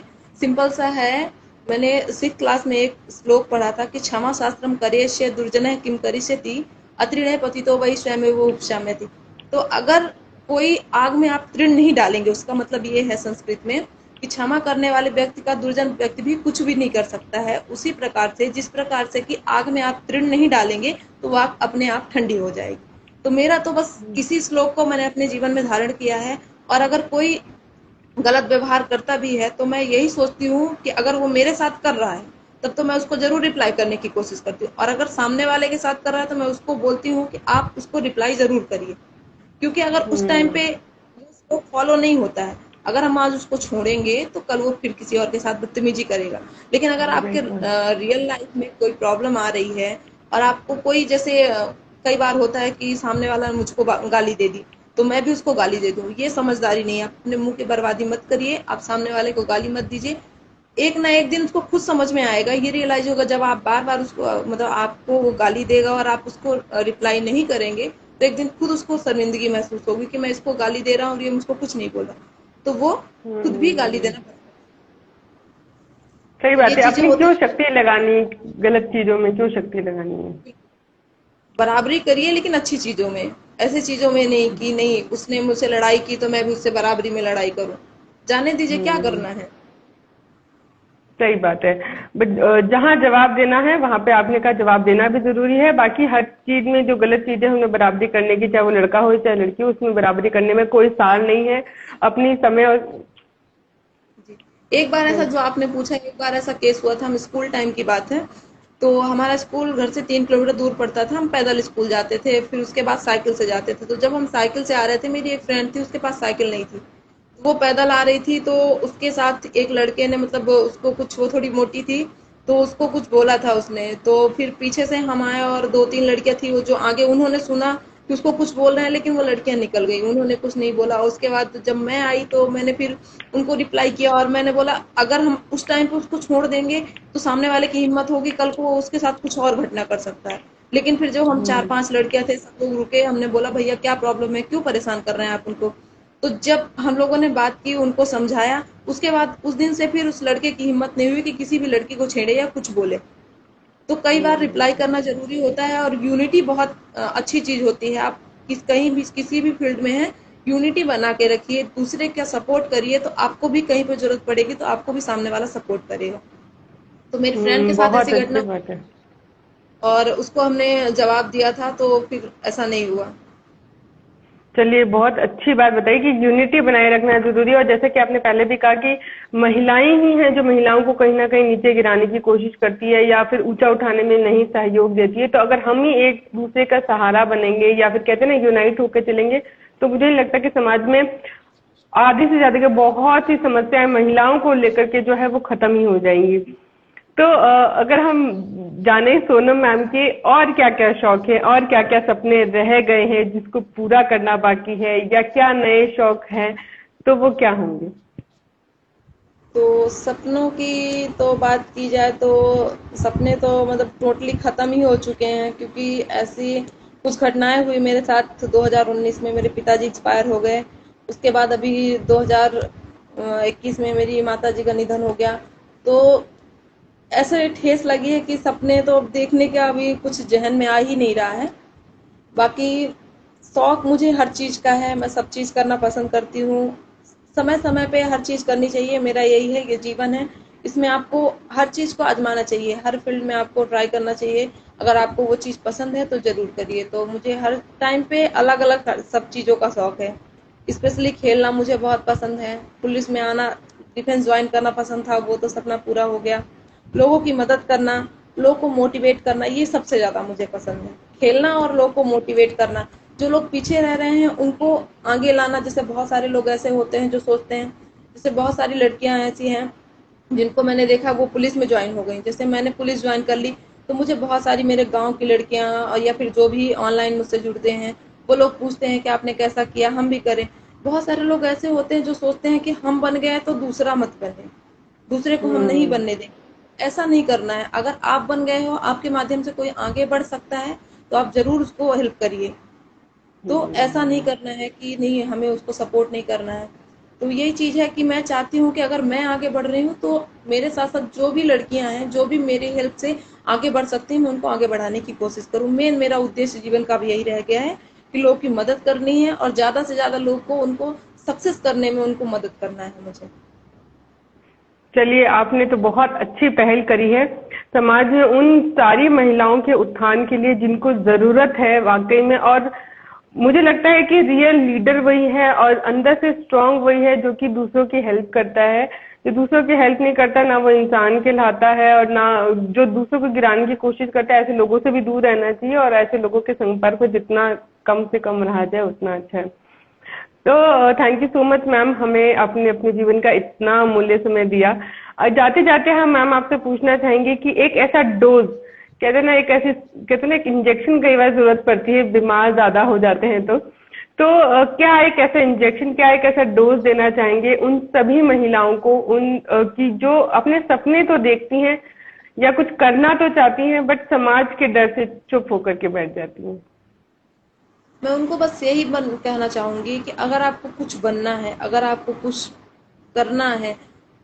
सिंपल सा है। मैंने 6th क्लास में एक श्लोक पढ़ा था कि क्षमा शास्त्रम करेष्य दुर्जनः किम करिष्यति अत्रिणः पतितो वै स्वयमेव उपशाम्यति। तो अगर कोई आग में आप तृण नहीं डालेंगे, उसका मतलब ये है संस्कृत में कि क्षमा करने वाले व्यक्ति का दुर्जन व्यक्ति भी कुछ भी नहीं कर सकता है। उसी प्रकार से जिस प्रकार से कि आग में आप तृण नहीं डालेंगे तो वह अपने आप ठंडी हो जाएगी। तो मेरा तो बस किसी श्लोक को मैंने अपने जीवन में धारण किया है। और अगर कोई गलत व्यवहार करता भी है तो मैं यही सोचती हूँ कि अगर वो मेरे साथ कर रहा है तब तो मैं उसको जरूर रिप्लाई करने की कोशिश करती हूँ, और अगर सामने वाले के साथ कर रहा है तो मैं उसको बोलती हूँ कि आप उसको रिप्लाई जरूर करिए। क्योंकि अगर उस टाइम पे उसको फॉलो नहीं होता है, अगर हम आज उसको छोड़ेंगे तो कल वो फिर किसी और के साथ बदतमीजी करेगा। लेकिन अगर आपके बिल्कुल। रियल लाइफ में कोई प्रॉब्लम आ रही है और आपको कोई जैसे कई बार होता है कि सामने वाला ने मुझको गाली दे दी तो मैं भी उसको गाली दे दूं, ये समझदारी नहीं है। आप अपने मुंह की बर्बादी मत करिए, आप सामने वाले को गाली मत दीजिए। एक ना एक दिन उसको खुद समझ में आएगा, ये रियलाइज होगा जब आप बार बार उसको मतलब आपको वो गाली देगा और आप उसको रिप्लाई नहीं करेंगे तो एक दिन खुद उसको शर्मिंदगी महसूस होगी कि मैं इसको गाली दे रहा हूँ और ये मुझको कुछ नहीं बोला, तो वो खुद भी गाली देना बंद। सही तो ये बात है, चीजें अपनी होती क्यों हैं। शक्ति लगानी, गलत चीजों में क्यों शक्ति लगानी है? बराबरी करिए लेकिन अच्छी चीजों में, ऐसे चीजों में नहीं कि नहीं उसने मुझसे लड़ाई की तो मैं भी उससे बराबरी में लड़ाई करूं। जाने दीजिए क्या हम्म। करना है। सही बात है। बट जहाँ जवाब देना है वहां पे आपने कहा जवाब देना भी जरूरी है, बाकी हर चीज में जो गलत चीजें हमें बराबरी करने की, चाहे वो लड़का हो चाहे लड़की हो, उसमें बराबरी करने में कोई सार नहीं है। अपनी समय और जी। एक बार ऐसा जो आपने पूछा, एक बार ऐसा केस हुआ था, हम स्कूल टाइम की बात है। तो हमारा स्कूल घर से 3 किलोमीटर दूर पड़ता था, हम पैदल स्कूल जाते थे, फिर उसके बाद साइकिल से जाते थे। तो जब हम साइकिल से आ रहे थे, मेरी एक फ्रेंड थी, उसके पास साइकिल नहीं थी, वो पैदल आ रही थी। तो उसके साथ एक लड़के ने मतलब उसको कुछ, वो थोड़ी मोटी थी तो उसको कुछ बोला था उसने। तो फिर पीछे से हम आए और 2-3 लड़कियां थी वो जो आगे, उन्होंने सुना कि उसको कुछ बोल रहे हैं लेकिन वो लड़कियां निकल गई, उन्होंने कुछ नहीं बोला। उसके बाद जब मैं आई तो मैंने फिर उनको रिप्लाई किया और मैंने बोला अगर हम उस टाइम पे उसको छोड़ देंगे तो सामने वाले की हिम्मत होगी कल को वो उसके साथ कुछ और घटना कर सकता है। लेकिन फिर जो हम 4-5 लड़कियां थे सब लोग रुके, हमने बोला भैया क्या प्रॉब्लम है, क्यों परेशान कर रहे हैं आप उनको। तो जब हम लोगों ने बात की, उनको समझाया, उसके बाद उस दिन से फिर उस लड़के की हिम्मत नहीं हुई कि किसी भी लड़की को छेड़े या कुछ बोले। तो कई बार रिप्लाई करना जरूरी होता है और यूनिटी बहुत अच्छी चीज होती है। आप कहीं भी किसी भी फील्ड में है, यूनिटी बना के रखिए, दूसरे का सपोर्ट करिए, तो आपको भी कहीं पे जरूरत पड़ेगी तो आपको भी सामने वाला सपोर्ट करेगा। तो मेरी फ्रेंड के साथ बहुत ऐसी अच्छी घटना बात है। और उसको हमने जवाब दिया था तो फिर ऐसा नहीं हुआ। चलिए, बहुत अच्छी बात बताई कि यूनिटी बनाए रखना जरूरी है। और जैसे कि आपने पहले भी कहा कि महिलाएं ही हैं जो महिलाओं को कहीं ना कहीं नीचे गिराने की कोशिश करती है या फिर ऊंचा उठाने में नहीं सहयोग देती है। तो अगर हम ही एक दूसरे का सहारा बनेंगे या फिर कहते हैं ना यूनाइट होकर चलेंगे, तो मुझे नहीं लगता कि समाज में आधी से ज्यादा के बहुत सी समस्याएं महिलाओं को लेकर के जो है वो खत्म ही हो जाएंगी। तो अगर हम जाने सोनम मैम के और क्या क्या शौक है और क्या क्या सपने रह गए हैं जिसको पूरा करना बाकी है, या क्या नए शौक हैं, तो वो क्या होंगे? तो सपनों की तो बात की जाए तो सपने तो मतलब टोटली खत्म ही हो चुके हैं, क्योंकि ऐसी कुछ घटनाएं हुई मेरे साथ। 2019 में मेरे पिताजी एक्सपायर हो गए। उसके बाद अभी 2021 में मेरी माताजी का निधन हो गया। तो ऐसे ठेस लगी है कि सपने तो अब देखने का अभी कुछ जहन में आ ही नहीं रहा है। बाकी शौक मुझे हर चीज़ का है, मैं सब चीज़ करना पसंद करती हूँ। समय समय पे हर चीज़ करनी चाहिए, मेरा यही है, ये जीवन है। इसमें आपको हर चीज़ को आजमाना चाहिए, हर फील्ड में आपको ट्राई करना चाहिए। अगर आपको वो चीज़ पसंद है तो ज़रूर करिए। तो मुझे हर टाइम पे अलग अलग सब चीज़ों का शौक है। स्पेशली खेलना मुझे बहुत पसंद है। पुलिस में आना, डिफेंस ज्वाइन करना पसंद था, वो तो सपना पूरा हो गया। लोगों की मदद करना, लोगों को मोटिवेट करना, ये सबसे ज़्यादा मुझे पसंद है। खेलना और लोगों को मोटिवेट करना, जो लोग पीछे रह रहे हैं उनको आगे लाना। जैसे बहुत सारे लोग ऐसे होते हैं जो सोचते हैं, जैसे बहुत सारी लड़कियां ऐसी हैं जिनको मैंने देखा वो पुलिस में ज्वाइन हो गई। जैसे मैंने पुलिस ज्वाइन कर ली तो मुझे बहुत सारी मेरे गांव की लड़कियां और या फिर जो भी ऑनलाइन मुझसे जुड़ते हैं वो लोग पूछते हैं कि आपने कैसा किया, हम भी करें। बहुत सारे लोग ऐसे होते हैं जो सोचते हैं कि हम बन गए तो दूसरा मत बने, दूसरे को हम नहीं हम्म। बनने देंगे। ऐसा नहीं करना है। अगर आप बन गए हो, आपके माध्यम से कोई आगे बढ़ सकता है, तो आप जरूर उसको हेल्प करिए। तो ऐसा नहीं हम्म। करना है कि नहीं हमें उसको सपोर्ट नहीं करना है। तो यही चीज़ है कि मैं चाहती हूँ कि अगर मैं आगे बढ़ रही हूँ तो मेरे साथ साथ जो भी लड़कियां हैं जो भी मेरी हेल्प से आगे बढ़ सकती हैं मैं उनको आगे बढ़ाने की कोशिश करूँ। मेन मेरा उद्देश्य जीवन का भी यही रह गया है कि लोगों की मदद करनी है और ज़्यादा से ज़्यादा लोग को उनको सक्सेस करने में उनको मदद करना है मुझे। चलिए, आपने तो बहुत अच्छी पहल करी है समाज में उन सारी महिलाओं के उत्थान के लिए जिनको जरूरत है वाकई में। और मुझे लगता है कि रियल लीडर वही है और अंदर से स्ट्रांग वही है जो कि दूसरों की हेल्प करता है। जो दूसरों की हेल्प नहीं करता ना वो इंसान कहलाता है, और ना जो दूसरों को गिराने की कोशिश करता है। ऐसे लोगों से भी दूर रहना चाहिए और ऐसे लोगों के संपर्क में जितना कम से कम रहा जाए उतना अच्छा है। तो thank you so much ma'am, हमें अपने अपने जीवन का इतना अमूल्य समय दिया। जाते जाते हम मैम आपसे पूछना चाहेंगे कि एक ऐसा डोज, कहते हैं ना एक ऐसी, कहते हैं ना एक इंजेक्शन कई बार जरूरत पड़ती है बीमार ज्यादा हो जाते हैं तो क्या एक ऐसा इंजेक्शन, क्या एक ऐसा डोज देना चाहेंगे उन सभी महिलाओं को, उन की जो अपने सपने तो देखती हैं या कुछ करना तो चाहती हैं बट समाज के डर से चुप होकर के बैठ जाती हैं? मैं उनको बस यही कहना चाहूंगी कि अगर आपको कुछ बनना है, अगर आपको कुछ करना है,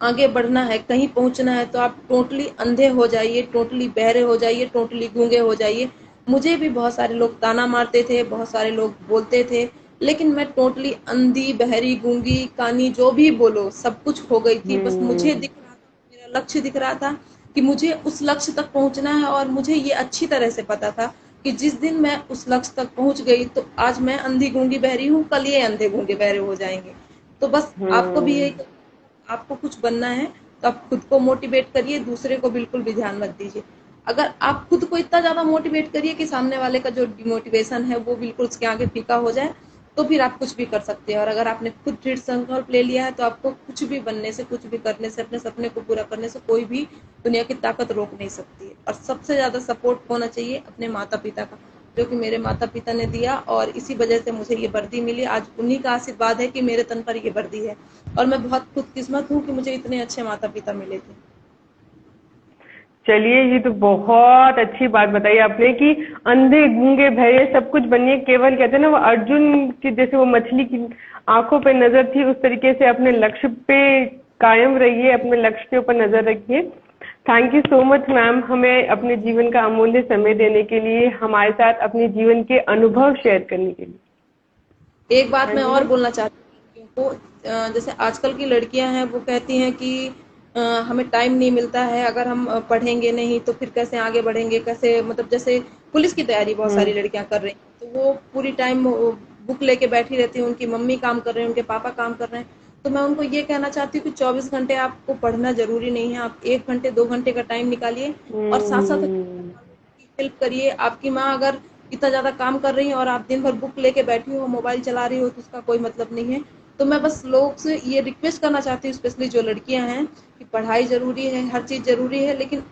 आगे बढ़ना है, कहीं पहुंचना है, तो आप टोटली अंधे हो जाइए, टोटली बहरे हो जाइए, टोटली गूंगे हो जाइए। मुझे भी बहुत सारे लोग ताना मारते थे, बहुत सारे लोग बोलते थे, लेकिन मैं टोटली अंधी बहरी गूंगी कानी जो भी बोलो सब कुछ हो गई थी। बस मुझे हम्म। दिख रहा था, मेरा लक्ष्य दिख रहा था कि मुझे उस लक्ष्य तक पहुंचना है। और मुझे ये अच्छी तरह से पता था कि जिस दिन मैं उस लक्ष्य तक पहुंच गई तो आज मैं अंधी गूंगी बहरी हूँ, कल ये अंधे गूंगे बहरे हो जाएंगे। तो बस आपको भी हम्म। यही, आपको कुछ बनना है तो आप खुद को मोटिवेट करिए, दूसरे को बिल्कुल भी ध्यान मत दीजिए। अगर आप खुद को इतना ज्यादा मोटिवेट करिए कि सामने वाले का जो डिमोटिवेशन है वो बिल्कुल उसके आगे फीका हो जाए, तो फिर आप कुछ भी कर सकते हैं। और अगर आपने खुद दृढ़ संकल्प ले लिया है तो आपको कुछ भी बनने से, कुछ भी करने से, अपने सपने को पूरा करने से कोई भी दुनिया की ताकत रोक नहीं सकती है। और सबसे ज्यादा सपोर्ट होना चाहिए अपने माता पिता का, जो कि मेरे माता पिता ने दिया और इसी वजह से मुझे ये वर्दी मिली। आज उन्हीं का आशीर्वाद है कि मेरे तन पर ये वर्दी है। और मैं बहुत खुदकिस्मत हूँ कि मुझे इतने अच्छे माता पिता मिले थे। चलिए, ये तो बहुत अच्छी बात बताई आपने कि अंधे गूंगे बहरे सब कुछ बनिए, केवल कहते हैं ना वो अर्जुन की जैसे वो मछली की आंखों पे नजर थी उस तरीके से अपने लक्ष्य पे कायम रहिए, अपने लक्ष्य के ऊपर नजर रखिए। Thank you so much ma'am, हमें अपने जीवन का अमूल्य समय देने के लिए, हमारे साथ अपने जीवन के अनुभव शेयर करने के लिए। एक बात हाँ मैं जी और मैम। बोलना चाहती हूँ लड़कियों को। जैसे आजकल की लड़कियां हैं वो कहती हैं कि हमें टाइम नहीं मिलता है, अगर हम पढ़ेंगे नहीं तो फिर कैसे आगे बढ़ेंगे, कैसे, मतलब जैसे पुलिस की तैयारी बहुत सारी हम्म। लड़कियां कर रही हैं तो वो पूरी टाइम बुक लेके बैठी रहती हैं। उनकी मम्मी काम कर रहे हैं, उनके पापा काम कर रहे हैं। तो मैं उनको ये कहना चाहती हूँ कि 24 घंटे आपको पढ़ना जरूरी नहीं है। आप 1 घंटे 2 घंटे का टाइम निकालिए और साथ साथ हम्म। हेल्प करिए। आपकी माँ अगर इतना ज्यादा काम कर रही है और आप दिन भर बुक लेके बैठी हो, मोबाइल चला रही हो, तो उसका कोई मतलब नहीं है। तो मैं बस लोग से ये रिक्वेस्ट करना चाहती हूँ, स्पेशली जो लड़कियां हैं, कि पढ़ाई जरूरी है, हर चीज जरूरी है, लेकिन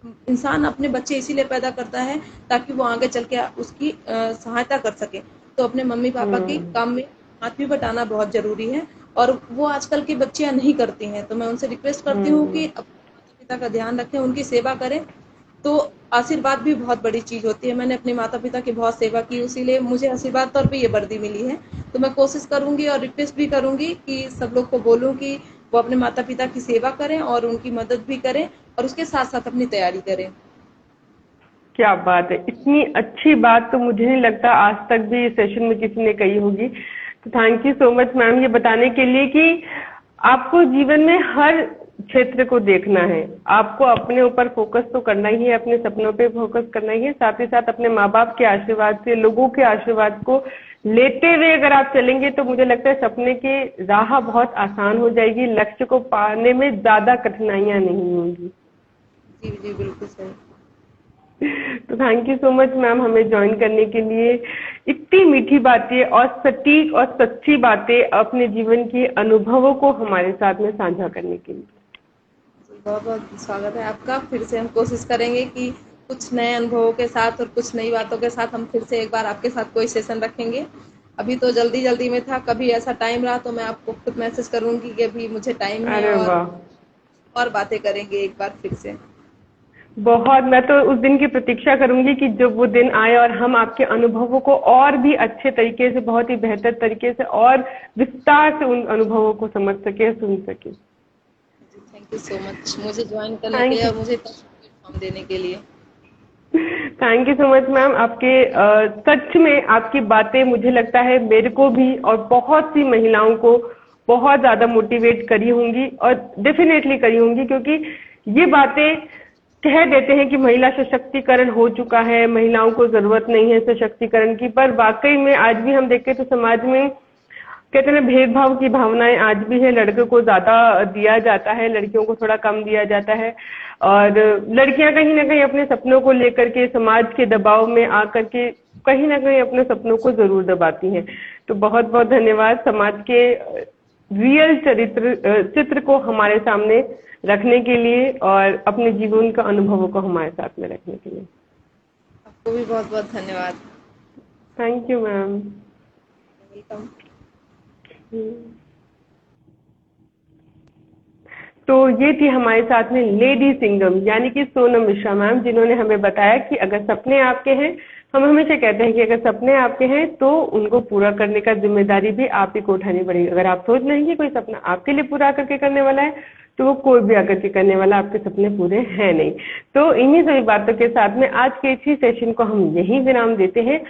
इंसान अपने बच्चे इसीलिए पैदा करता है ताकि वो आगे चल के उसकी सहायता कर सके। तो अपने मम्मी पापा के हम्म। काम में हाथ भी बटाना बहुत जरूरी है, और वो आजकल की बच्चियां नहीं करती हैं। तो मैं उनसे रिक्वेस्ट करती हूँ कि हम्म। अपने माता पिता का ध्यान रखें, उनकी सेवा करें। तो आशीर्वाद भी बहुत बड़ी चीज होती है। मैंने अपने माता पिता की बहुत सेवा की, इसीलिए मुझे आशीर्वाद तौर पे ये वर्दी मिली है। तो मैं कोशिश करूंगी और रिक्वेस्ट भी करूंगी कि सब लोग को बोलूं कि वो अपने माता पिता की सेवा करें और उनकी मदद भी करें, और उसके साथ साथ अपनी तैयारी करें। क्या बात है, इतनी अच्छी बात तो मुझे नहीं लगता आज तक भी इस सेशन में किसी ने कही होगी। तो thank you so much ma'am, ये बताने के लिए कि आपको जीवन में हर क्षेत्र को देखना है। आपको अपने ऊपर फोकस तो करना ही है, अपने सपनों पे फोकस करना ही है, साथ ही साथ अपने माँ बाप के आशीर्वाद से, लोगों के आशीर्वाद को लेते हुए अगर आप चलेंगे तो मुझे लगता है सपने की राह बहुत आसान हो जाएगी, लक्ष्य को पाने में ज्यादा कठिनाइयां नहीं होंगी। जी जी, बिल्कुल सही। तो thank you so much ma'am हमें ज्वाइन करने के लिए, इतनी मीठी बातें और सटीक और सच्ची बातें अपने जीवन के अनुभवों को हमारे साथ में साझा करने के लिए। बहुत बहुत स्वागत है आपका। फिर से हम कोशिश करेंगे कि कुछ नए अनुभवों के साथ और कुछ नई बातों के साथ हम फिर से एक बार आपके साथ कोई सेशन रखेंगे। अभी तो जल्दी जल्दी में था, कभी ऐसा टाइम रहा तो मैं आपको खुद मैसेज करूंगी कि अभी मुझे टाइम है, अरे वाह, और बातें करेंगे एक बार फिर से। बहुत। मैं तो उस दिन की प्रतीक्षा करूंगी कि जब वो दिन आए और हम आपके अनुभवों को और भी अच्छे तरीके से, बहुत ही बेहतर तरीके से और विस्तार से उन अनुभवों को समझ सके, सुन सके। थैंक यू सो मच मुझे ज्वाइन करने के थैंक लिए यू, और मुझे इतना प्लेटफॉर्म देने के लिए। Thank you so much ma'am. आपके सच में आपकी बातें मुझे लगता है मेरे को भी और बहुत सी महिलाओं को बहुत ज्यादा मोटिवेट करी होंगी, और डेफिनेटली करी होंगी, क्योंकि ये बातें कह देते हैं कि महिला सशक्तिकरण हो चुका है, महिलाओं को जरूरत नहीं है सशक्तिकरण की, पर वाकई में आज भी हम देखें तो समाज में कहते हैं ना, भेदभाव की भावनाएं आज भी है। लड़कों को ज्यादा दिया जाता है, लड़कियों को थोड़ा कम दिया जाता है, और लड़कियां कहीं ना कहीं अपने सपनों को लेकर के समाज के दबाव में आकर के कहीं ना कहीं अपने सपनों को जरूर दबाती हैं। तो बहुत बहुत धन्यवाद समाज के रियल चित्र को हमारे सामने रखने के लिए और अपने जीवन का अनुभवों को हमारे साथ में रखने के लिए। आपको भी बहुत बहुत धन्यवाद। Thank you ma'am. वेलकम। तो ये थी हमारे साथ में लेडी सिंगम यानी कि सोनम मिश्रा मैम, जिन्होंने हमें बताया कि अगर सपने आपके हैं, हम हमेशा कहते हैं कि अगर सपने आपके हैं तो उनको पूरा करने का जिम्मेदारी भी आप ही को उठानी पड़ेगी। अगर आप सोच रहे हैं कि कोई सपना आपके लिए पूरा करके करने वाला है, तो वो कोई भी आकर के करने वाला आपके सपने पूरे हैं नहीं। तो इन्हीं सभी बातों के साथ में आज के इसी सेशन को हम यही विराम देते हैं।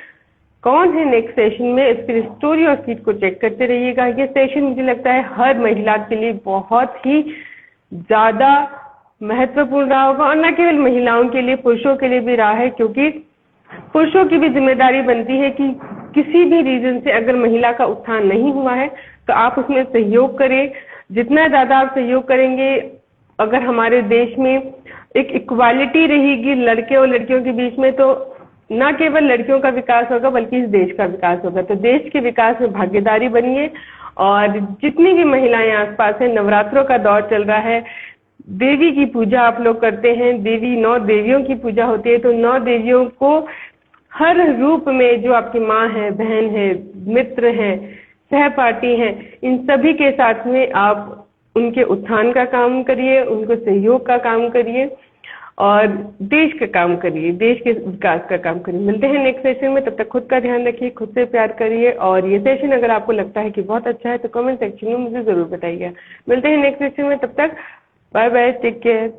कौन है नेक्स्ट सेशन में, इसकी स्टोरी और फीड को चेक करते रहिएगा। ये सेशन मुझे लगता है हर महिला के लिए बहुत ही ज्यादा महत्वपूर्ण रहा होगा, और न केवल महिलाओं के लिए, पुरुषों के लिए भी रहा है, क्योंकि पुरुषों की भी जिम्मेदारी बनती है कि किसी भी रीजन से अगर महिला का उत्थान नहीं हुआ है तो आप उसमें सहयोग करें। जितना ज्यादा आप सहयोग करेंगे, अगर हमारे देश में एक इक्वालिटी रहेगी लड़के और लड़कियों के बीच में, तो न केवल लड़कियों का विकास होगा बल्कि इस देश का विकास होगा। तो देश के विकास में भागीदारी बनिए, और जितनी भी महिलाएं आसपास हैं, नवरात्रों का दौर चल रहा है, देवी की पूजा आप लोग करते हैं, देवी 9 देवियों की पूजा होती है, तो 9 देवियों को हर रूप में, जो आपकी माँ है, बहन है, मित्र है, सहपाठी हैं, इन सभी के साथ में आप उनके उत्थान का काम करिए, उनको सहयोग का काम करिए और देश का काम करिए, देश के विकास का काम करिए। मिलते हैं नेक्स्ट सेशन में, तब तक खुद का ध्यान रखिए, खुद से प्यार करिए, और ये सेशन अगर आपको लगता है कि बहुत अच्छा है तो कमेंट सेक्शन में मुझे जरूर बताइए। मिलते हैं नेक्स्ट सेशन में, तब तक बाय बाय, टेक केयर।